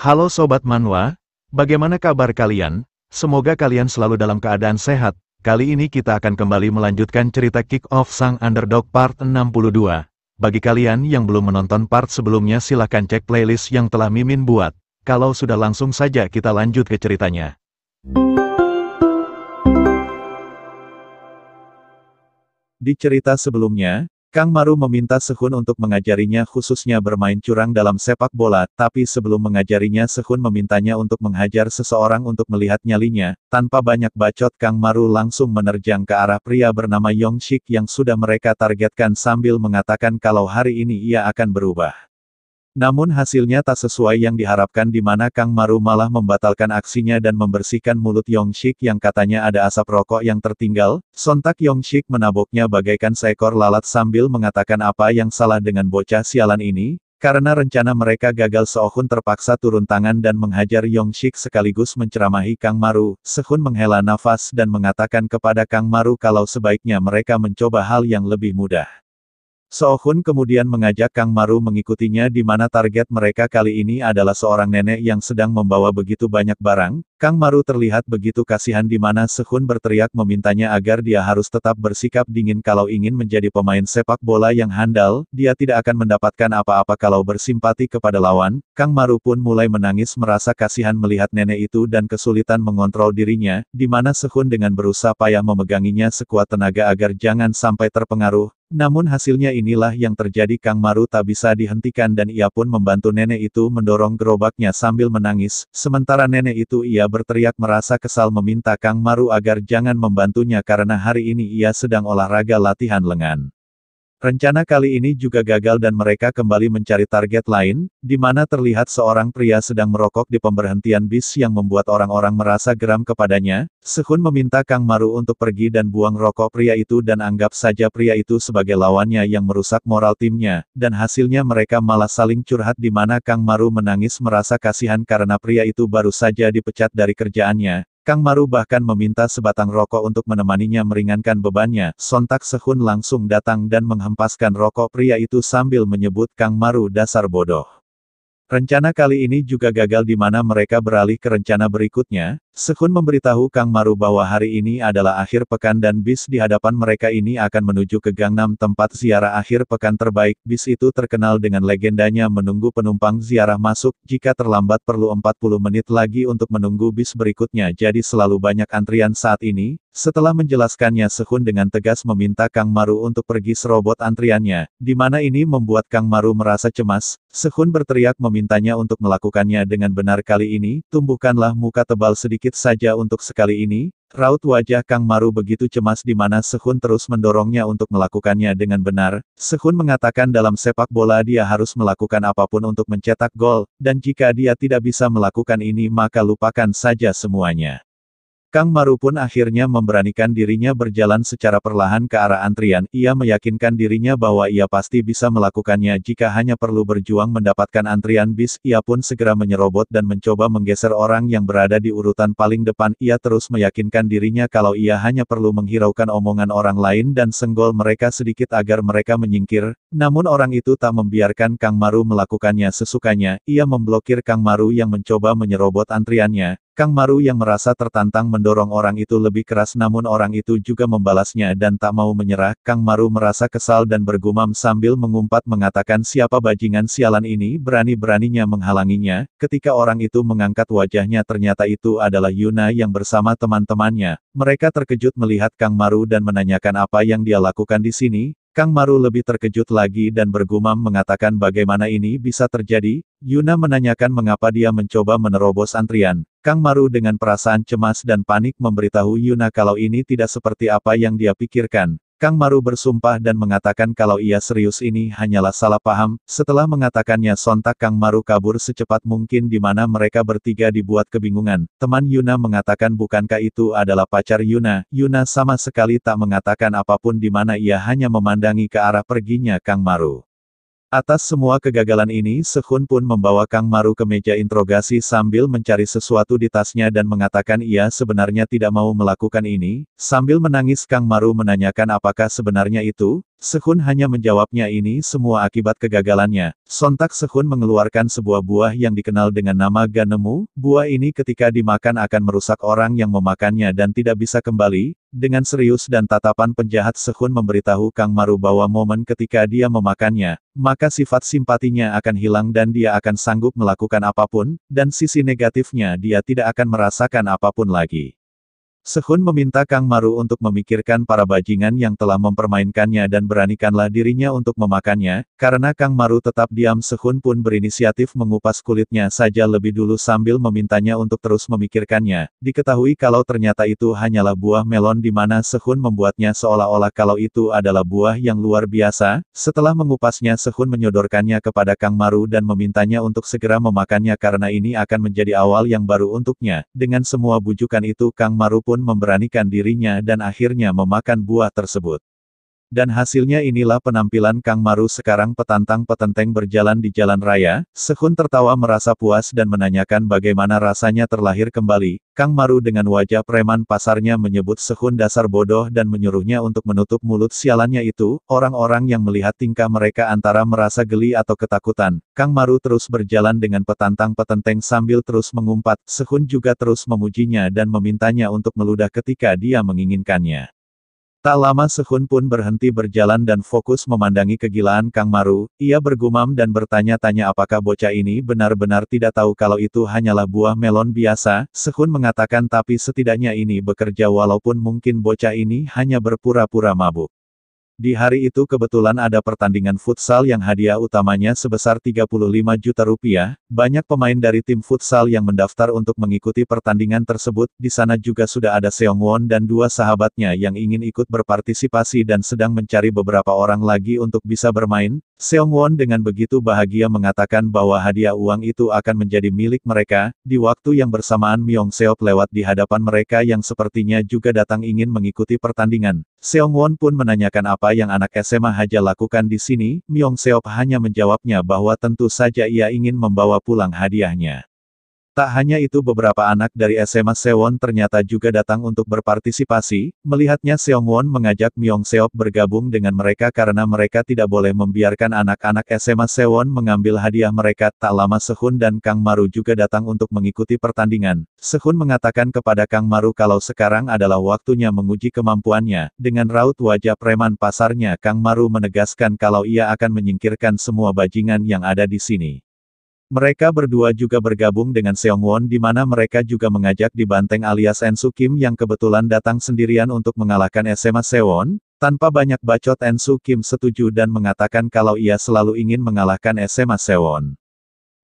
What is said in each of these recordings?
Halo Sobat Manhwa, bagaimana kabar kalian? Semoga kalian selalu dalam keadaan sehat. Kali ini kita akan kembali melanjutkan cerita Kick Off Sang Underdog Part 62. Bagi kalian yang belum menonton part sebelumnya silahkan cek playlist yang telah Mimin buat. Kalau sudah langsung saja kita lanjut ke ceritanya. Di cerita sebelumnya, Kang Maru meminta Sehun untuk mengajarinya khususnya bermain curang dalam sepak bola, tapi sebelum mengajarinya Sehun memintanya untuk menghajar seseorang untuk melihat nyalinya. Tanpa banyak bacot Kang Maru langsung menerjang ke arah pria bernama Yong Shik yang sudah mereka targetkan sambil mengatakan kalau hari ini ia akan berubah. Namun hasilnya tak sesuai yang diharapkan di mana Kang Maru malah membatalkan aksinya dan membersihkan mulut Yong Shik yang katanya ada asap rokok yang tertinggal. Sontak Yong Shik menaboknya bagaikan seekor lalat sambil mengatakan apa yang salah dengan bocah sialan ini. Karena rencana mereka gagal, Sehun terpaksa turun tangan dan menghajar Yong Shik sekaligus menceramahi Kang Maru. Sehun menghela nafas dan mengatakan kepada Kang Maru kalau sebaiknya mereka mencoba hal yang lebih mudah. Sehun kemudian mengajak Kang Maru mengikutinya di mana target mereka kali ini adalah seorang nenek yang sedang membawa begitu banyak barang. Kang Maru terlihat begitu kasihan di mana Sehun berteriak memintanya agar dia harus tetap bersikap dingin kalau ingin menjadi pemain sepak bola yang handal. Dia tidak akan mendapatkan apa-apa kalau bersimpati kepada lawan. Kang Maru pun mulai menangis merasa kasihan melihat nenek itu dan kesulitan mengontrol dirinya, di mana Sehun dengan berusaha payah memeganginya sekuat tenaga agar jangan sampai terpengaruh. Namun hasilnya inilah yang terjadi, Kang Maru tak bisa dihentikan dan ia pun membantu nenek itu mendorong gerobaknya sambil menangis. Sementara nenek itu ia berteriak merasa kesal meminta Kang Maru agar jangan membantunya karena hari ini ia sedang olahraga latihan lengan. Rencana kali ini juga gagal dan mereka kembali mencari target lain, di mana terlihat seorang pria sedang merokok di pemberhentian bis yang membuat orang-orang merasa geram kepadanya. Sehun meminta Kang Maru untuk pergi dan buang rokok pria itu dan anggap saja pria itu sebagai lawannya yang merusak moral timnya, dan hasilnya mereka malah saling curhat di mana Kang Maru menangis merasa kasihan karena pria itu baru saja dipecat dari kerjaannya. Kang Maru bahkan meminta sebatang rokok untuk menemaninya meringankan bebannya. Sontak Sehun langsung datang dan menghempaskan rokok pria itu sambil menyebut Kang Maru dasar bodoh. Rencana kali ini juga gagal di mana mereka beralih ke rencana berikutnya. Sehun memberitahu Kang Maru bahwa hari ini adalah akhir pekan dan bis di hadapan mereka ini akan menuju ke Gangnam, tempat ziarah akhir pekan terbaik. Bis itu terkenal dengan legendanya menunggu penumpang ziarah masuk, jika terlambat perlu 40 menit lagi untuk menunggu bis berikutnya, jadi selalu banyak antrian saat ini. Setelah menjelaskannya, Sehun dengan tegas meminta Kang Maru untuk pergi serobot antriannya, di mana ini membuat Kang Maru merasa cemas. Sehun berteriak memintanya untuk melakukannya dengan benar kali ini, tumbuhkanlah muka tebal sedikit saja untuk sekali ini. Raut wajah Kang Maru begitu cemas di mana Sehun terus mendorongnya untuk melakukannya dengan benar. Sehun mengatakan dalam sepak bola dia harus melakukan apapun untuk mencetak gol, dan jika dia tidak bisa melakukan ini maka lupakan saja semuanya. Kang Maru pun akhirnya memberanikan dirinya berjalan secara perlahan ke arah antrian. Ia meyakinkan dirinya bahwa ia pasti bisa melakukannya jika hanya perlu berjuang mendapatkan antrian bis. Ia pun segera menyerobot dan mencoba menggeser orang yang berada di urutan paling depan. Ia terus meyakinkan dirinya kalau ia hanya perlu menghiraukan omongan orang lain dan senggol mereka sedikit agar mereka menyingkir. Namun orang itu tak membiarkan Kang Maru melakukannya sesukanya. Ia memblokir Kang Maru yang mencoba menyerobot antriannya. Kang Maru yang merasa tertantang mendorong orang itu lebih keras, namun orang itu juga membalasnya dan tak mau menyerah. Kang Maru merasa kesal dan bergumam sambil mengumpat mengatakan siapa bajingan sialan ini berani-beraninya menghalanginya. Ketika orang itu mengangkat wajahnya ternyata itu adalah Yuna yang bersama teman-temannya. Mereka terkejut melihat Kang Maru dan menanyakan apa yang dia lakukan di sini. Kang Maru lebih terkejut lagi dan bergumam mengatakan bagaimana ini bisa terjadi. Yuna menanyakan mengapa dia mencoba menerobos antrian. Kang Maru dengan perasaan cemas dan panik memberitahu Yuna kalau ini tidak seperti apa yang dia pikirkan. Kang Maru bersumpah dan mengatakan kalau ia serius ini hanyalah salah paham. Setelah mengatakannya sontak Kang Maru kabur secepat mungkin di mana mereka bertiga dibuat kebingungan. Teman Yuna mengatakan bukankah itu adalah pacar Yuna? Yuna sama sekali tak mengatakan apapun di mana ia hanya memandangi ke arah perginya Kang Maru. Atas semua kegagalan ini Sehun pun membawa Kang Maru ke meja interogasi sambil mencari sesuatu di tasnya dan mengatakan ia sebenarnya tidak mau melakukan ini. Sambil menangis Kang Maru menanyakan apakah sebenarnya itu. Sehun hanya menjawabnya ini semua akibat kegagalannya. Sontak Sehun mengeluarkan sebuah buah yang dikenal dengan nama Ganemu. Buah ini ketika dimakan akan merusak orang yang memakannya dan tidak bisa kembali. Dengan serius dan tatapan penjahat Sehun memberitahu Kang Maru bahwa momen ketika dia memakannya, maka sifat simpatinya akan hilang dan dia akan sanggup melakukan apapun, dan sisi negatifnya dia tidak akan merasakan apapun lagi. Sehun meminta Kang Maru untuk memikirkan para bajingan yang telah mempermainkannya dan beranikanlah dirinya untuk memakannya, karena Kang Maru tetap diam. Sehun pun berinisiatif mengupas kulitnya saja lebih dulu sambil memintanya untuk terus memikirkannya. Diketahui kalau ternyata itu hanyalah buah melon di mana Sehun membuatnya seolah-olah kalau itu adalah buah yang luar biasa. Setelah mengupasnya Sehun menyodorkannya kepada Kang Maru dan memintanya untuk segera memakannya karena ini akan menjadi awal yang baru untuknya. Dengan semua bujukan itu Kang Maru pun memberanikan dirinya dan akhirnya memakan buah tersebut. Dan hasilnya inilah penampilan Kang Maru sekarang petantang-petenteng berjalan di jalan raya. Sehun tertawa merasa puas dan menanyakan bagaimana rasanya terlahir kembali. Kang Maru dengan wajah preman pasarnya menyebut Sehun dasar bodoh dan menyuruhnya untuk menutup mulut sialannya itu. Orang-orang yang melihat tingkah mereka antara merasa geli atau ketakutan. Kang Maru terus berjalan dengan petantang-petenteng sambil terus mengumpat. Sehun juga terus memujinya dan memintanya untuk meludah ketika dia menginginkannya. Tak lama Sehun pun berhenti berjalan dan fokus memandangi kegilaan Kang Maru. Ia bergumam dan bertanya-tanya apakah bocah ini benar-benar tidak tahu kalau itu hanyalah buah melon biasa. Sehun mengatakan tapi setidaknya ini bekerja walaupun mungkin bocah ini hanya berpura-pura mabuk. Di hari itu kebetulan ada pertandingan futsal yang hadiah utamanya sebesar 35 juta rupiah. Banyak pemain dari tim futsal yang mendaftar untuk mengikuti pertandingan tersebut. Di sana juga sudah ada Seong Won dan dua sahabatnya yang ingin ikut berpartisipasi dan sedang mencari beberapa orang lagi untuk bisa bermain. Seong Won dengan begitu bahagia mengatakan bahwa hadiah uang itu akan menjadi milik mereka. Di waktu yang bersamaan Myung Seop lewat di hadapan mereka yang sepertinya juga datang ingin mengikuti pertandingan. Seong Won pun menanyakan apa yang anak SMA Haja lakukan di sini. Myung Seop hanya menjawabnya bahwa tentu saja ia ingin membawa pulang hadiahnya. Tak hanya itu beberapa anak dari SMA Sewon ternyata juga datang untuk berpartisipasi. Melihatnya Seong Won mengajak Myung Seop bergabung dengan mereka karena mereka tidak boleh membiarkan anak-anak SMA Sewon mengambil hadiah mereka. Tak lama Sehun dan Kang Maru juga datang untuk mengikuti pertandingan. Sehun mengatakan kepada Kang Maru kalau sekarang adalah waktunya menguji kemampuannya. Dengan raut wajah preman pasarnya Kang Maru menegaskan kalau ia akan menyingkirkan semua bajingan yang ada di sini. Mereka berdua juga bergabung dengan Seong Won di mana mereka juga mengajak di Banteng alias Ensu Kim yang kebetulan datang sendirian untuk mengalahkan SMA Sewon. Tanpa banyak bacot Ensu Kim setuju dan mengatakan kalau ia selalu ingin mengalahkan SMA Sewon.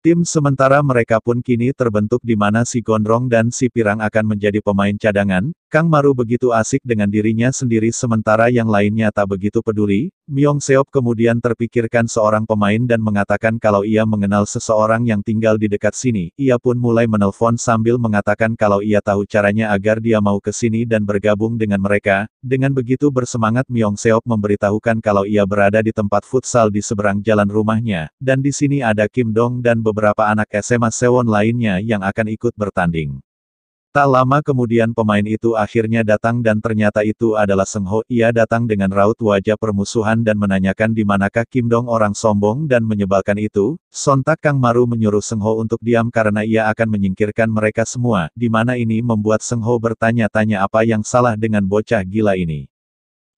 Tim sementara mereka pun kini terbentuk di mana si Gondrong dan si Pirang akan menjadi pemain cadangan. Kang Maru begitu asik dengan dirinya sendiri sementara yang lainnya tak begitu peduli. Myung Seop kemudian terpikirkan seorang pemain dan mengatakan kalau ia mengenal seseorang yang tinggal di dekat sini. Ia pun mulai menelpon sambil mengatakan kalau ia tahu caranya agar dia mau ke sini dan bergabung dengan mereka. Dengan begitu bersemangat Myung Seop memberitahukan kalau ia berada di tempat futsal di seberang jalan rumahnya. Dan di sini ada Kim Dong dan beberapa anak SMA Sewon lainnya yang akan ikut bertanding. Tak lama kemudian pemain itu akhirnya datang dan ternyata itu adalah Seng Ho. Ia datang dengan raut wajah permusuhan dan menanyakan di manakah Kim Dong orang sombong dan menyebalkan itu. Sontak Kang Maru menyuruh Seng Ho untuk diam karena ia akan menyingkirkan mereka semua. Di mana ini membuat Seng Ho bertanya-tanya apa yang salah dengan bocah gila ini.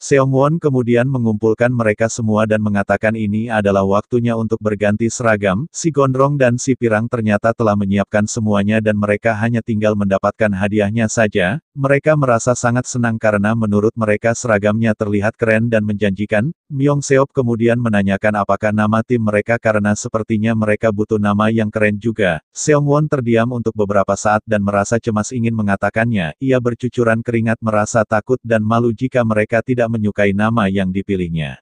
Seong Won kemudian mengumpulkan mereka semua dan mengatakan ini adalah waktunya untuk berganti seragam. Si Gondrong dan si Pirang ternyata telah menyiapkan semuanya dan mereka hanya tinggal mendapatkan hadiahnya saja. Mereka merasa sangat senang karena menurut mereka seragamnya terlihat keren dan menjanjikan. Myung Seop kemudian menanyakan apakah nama tim mereka karena sepertinya mereka butuh nama yang keren juga. Seong Won terdiam untuk beberapa saat dan merasa cemas ingin mengatakannya. Ia bercucuran keringat merasa takut dan malu jika mereka tidak menyukai nama yang dipilihnya.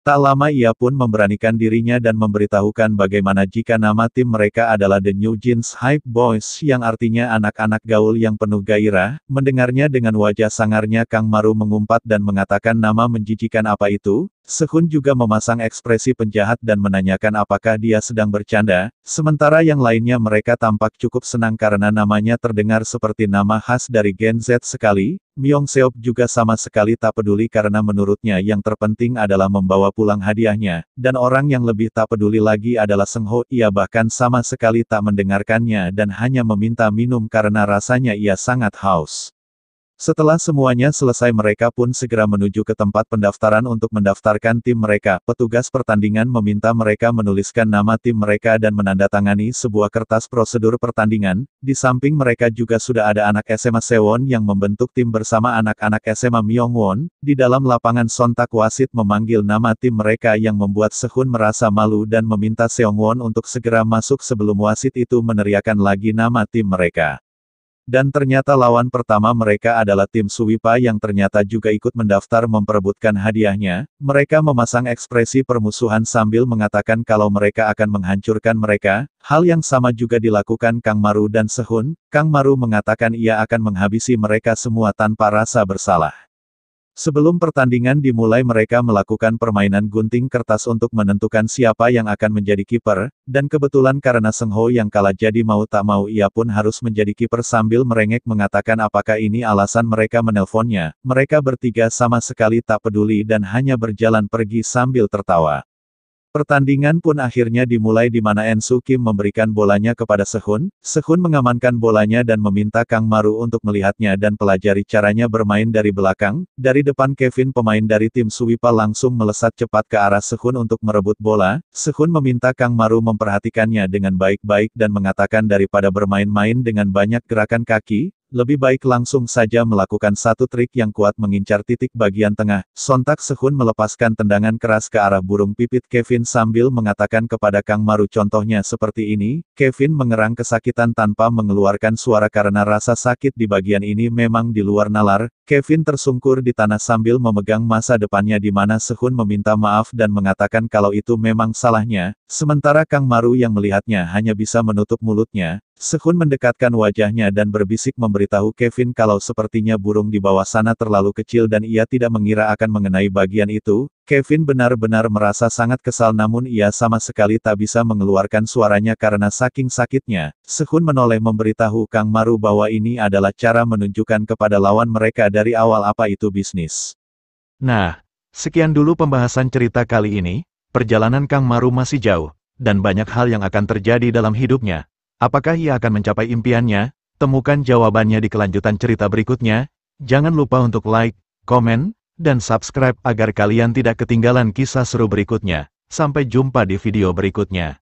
Tak lama ia pun memberanikan dirinya dan memberitahukan bagaimana jika nama tim mereka adalah The New Jeans Hype Boys yang artinya anak-anak gaul yang penuh gairah. Mendengarnya dengan wajah sangarnya Kang Maru mengumpat dan mengatakan nama menjijikan apa itu. Sehun juga memasang ekspresi penjahat dan menanyakan apakah dia sedang bercanda, sementara yang lainnya mereka tampak cukup senang karena namanya terdengar seperti nama khas dari Gen Z sekali. Myung Seop juga sama sekali tak peduli karena menurutnya yang terpenting adalah membawa pulang hadiahnya, dan orang yang lebih tak peduli lagi adalah Seng Ho. Ia bahkan sama sekali tak mendengarkannya dan hanya meminta minum karena rasanya ia sangat haus. Setelah semuanya selesai mereka pun segera menuju ke tempat pendaftaran untuk mendaftarkan tim mereka. Petugas pertandingan meminta mereka menuliskan nama tim mereka dan menandatangani sebuah kertas prosedur pertandingan. Di samping mereka juga sudah ada anak SMA Sewon yang membentuk tim bersama anak-anak SMA Myeongwon. Di dalam lapangan sontak wasit memanggil nama tim mereka yang membuat Sehun merasa malu dan meminta Seongwon untuk segera masuk sebelum wasit itu meneriakkan lagi nama tim mereka. Dan ternyata lawan pertama mereka adalah tim Suwipa yang ternyata juga ikut mendaftar memperebutkan hadiahnya. Mereka memasang ekspresi permusuhan sambil mengatakan kalau mereka akan menghancurkan mereka. Hal yang sama juga dilakukan Kang Maru dan Sehun. Kang Maru mengatakan ia akan menghabisi mereka semua tanpa rasa bersalah. Sebelum pertandingan dimulai mereka melakukan permainan gunting kertas untuk menentukan siapa yang akan menjadi kiper, dan kebetulan karena Seng Ho yang kalah jadi mau tak mau ia pun harus menjadi kiper sambil merengek mengatakan apakah ini alasan mereka menelponnya. Mereka bertiga sama sekali tak peduli dan hanya berjalan pergi sambil tertawa. Pertandingan pun akhirnya dimulai di mana En Soo Kim memberikan bolanya kepada Sehun. Sehun mengamankan bolanya dan meminta Kang Maru untuk melihatnya dan pelajari caranya bermain dari belakang. Dari depan Kevin pemain dari tim Suwipa langsung melesat cepat ke arah Sehun untuk merebut bola. Sehun meminta Kang Maru memperhatikannya dengan baik-baik dan mengatakan daripada bermain-main dengan banyak gerakan kaki, lebih baik langsung saja melakukan satu trik yang kuat mengincar titik bagian tengah. Sontak Sehun melepaskan tendangan keras ke arah burung pipit Kevin sambil mengatakan kepada Kang Maru contohnya seperti ini. Kevin mengerang kesakitan tanpa mengeluarkan suara karena rasa sakit di bagian ini memang di luar nalar. Kevin tersungkur di tanah sambil memegang masa depannya di mana Sehun meminta maaf dan mengatakan kalau itu memang salahnya. Sementara Kang Maru yang melihatnya hanya bisa menutup mulutnya. Sehun mendekatkan wajahnya dan berbisik memberitahu Kevin kalau sepertinya burung di bawah sana terlalu kecil dan ia tidak mengira akan mengenai bagian itu. Kevin benar-benar merasa sangat kesal namun ia sama sekali tak bisa mengeluarkan suaranya karena saking sakitnya. Sehun menoleh memberitahu Kang Maru bahwa ini adalah cara menunjukkan kepada lawan mereka dari awal apa itu bisnis. Nah, sekian dulu pembahasan cerita kali ini. Perjalanan Kang Maru masih jauh, dan banyak hal yang akan terjadi dalam hidupnya. Apakah ia akan mencapai impiannya? Temukan jawabannya di kelanjutan cerita berikutnya. Jangan lupa untuk like, komen, dan subscribe agar kalian tidak ketinggalan kisah seru berikutnya. Sampai jumpa di video berikutnya.